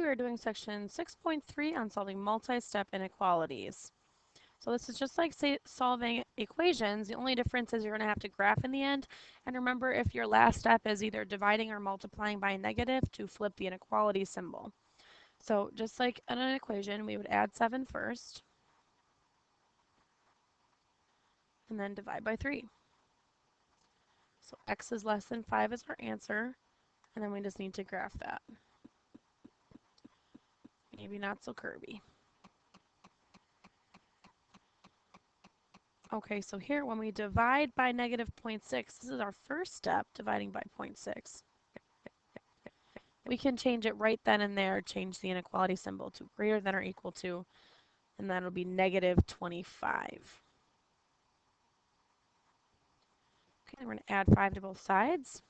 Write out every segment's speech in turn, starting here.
are doing section 6.3 on solving multi-step inequalities. So this is just like solving equations. The only difference is you're going to have to graph in the end. And remember, if your last step is either dividing or multiplying by a negative, to flip the inequality symbol. So just like in an equation, we would add 7 first, and then divide by 3. So x is less than 5 is our answer, and then we just need to graph that. Maybe not so curvy. Okay, so here when we divide by negative 0.6, this is our first step, dividing by 0.6. We can change it right then and there, change the inequality symbol to greater than or equal to, and that'll be negative 25. Okay, we're going to add 5 to both sides.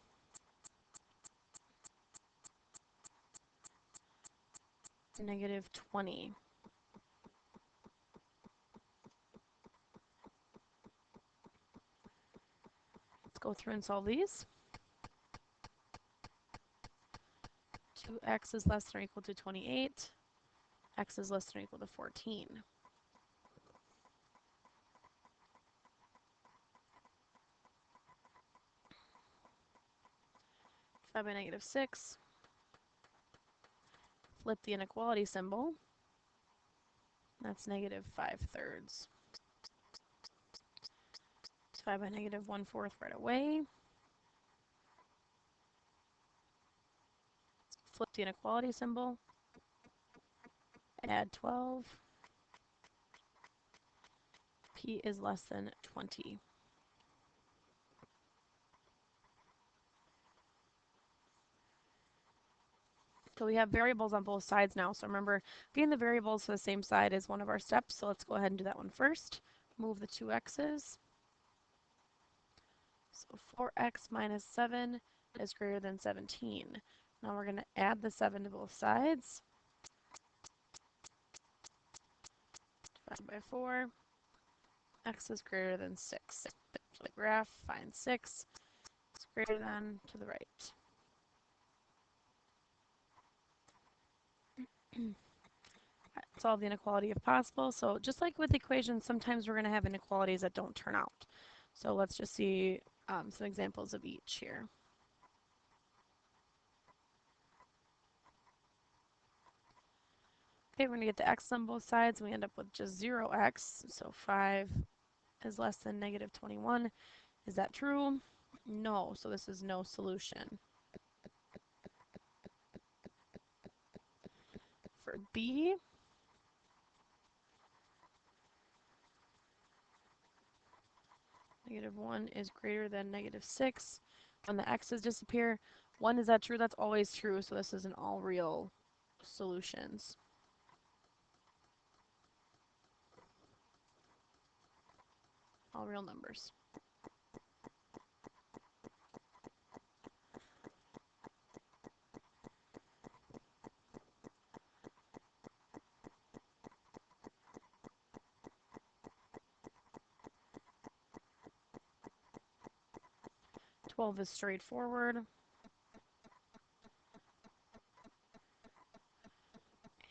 Negative 20. Let's go through and solve these. 2x is less than or equal to 28. X is less than or equal to 14. 5 by negative 6. Flip the inequality symbol. That's negative 5/3. 5 by negative 1/4 right away. Flip the inequality symbol. Add 12. P is less than 20. So we have variables on both sides now. So remember, getting the variables to the same side is one of our steps. So let's go ahead and do that one first. Move the two x's. So 4x minus 7 is greater than 17. Now we're going to add the 7 to both sides. Divided by 4. X is greater than 6. So the graph, find 6. It's greater than to the right. Solve the inequality if possible. So just like with equations, sometimes we're going to have inequalities that don't turn out. So let's just see some examples of each here. Okay, we're going to get the x on both sides, and we end up with just 0x. So 5 is less than negative 21. Is that true? No, so this is no solution. For B, negative 1 is greater than negative 6. When the x's disappear, 1, is that true? That's always true, so this is an all real solutions. All real numbers. Twelve is straightforward.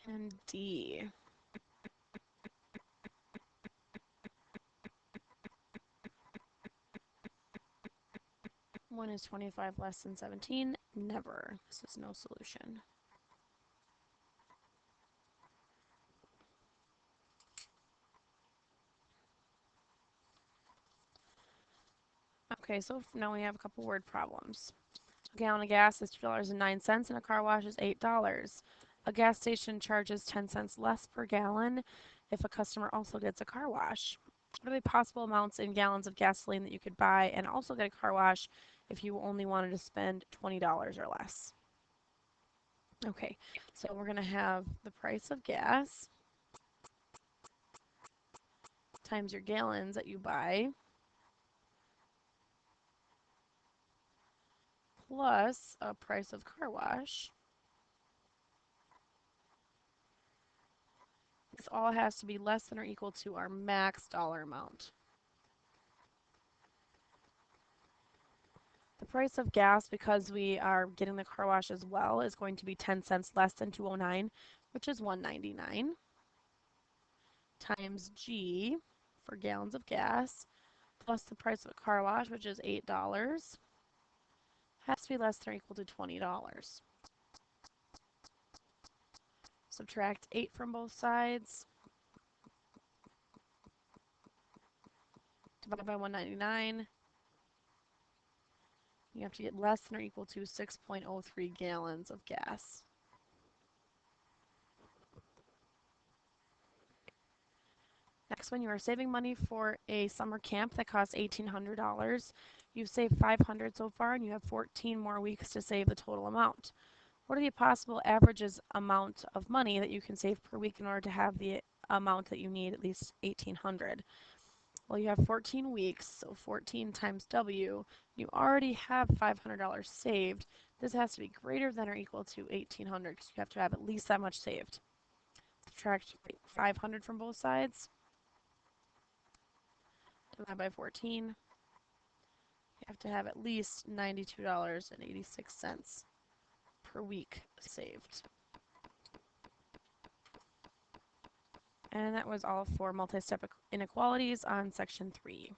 And D. One is 25 less than 17. Never. This is no solution. Okay, so now we have a couple word problems. A gallon of gas is $2.09 and a car wash is $8. A gas station charges 10 cents less per gallon if a customer also gets a car wash. What are the possible amounts in gallons of gasoline that you could buy and also get a car wash if you only wanted to spend $20 or less? Okay, so we're going to have the price of gas times your gallons that you buy plus a price of car wash. This all has to be less than or equal to our max dollar amount. The price of gas, because we are getting the car wash as well, is going to be 10 cents less than 209, which is 199, times G for gallons of gas, plus the price of a car wash, which is $8, has to be less than or equal to $20. Subtract 8 from both sides, divide by 199. You have to get less than or equal to 6.03 gallons of gas. Next one, you are saving money for a summer camp that costs $1,800. You've saved $500 so far, and you have 14 more weeks to save the total amount. What are the possible averages amount of money that you can save per week in order to have the amount that you need, at least $1,800? Well, you have 14 weeks, so 14 times W. You already have $500 saved. This has to be greater than or equal to 1,800 because you have to have at least that much saved. Subtract 500 from both sides. Divide by 14. You have to have at least $92.86 per week saved. And that was all for multi-step inequalities on section 3.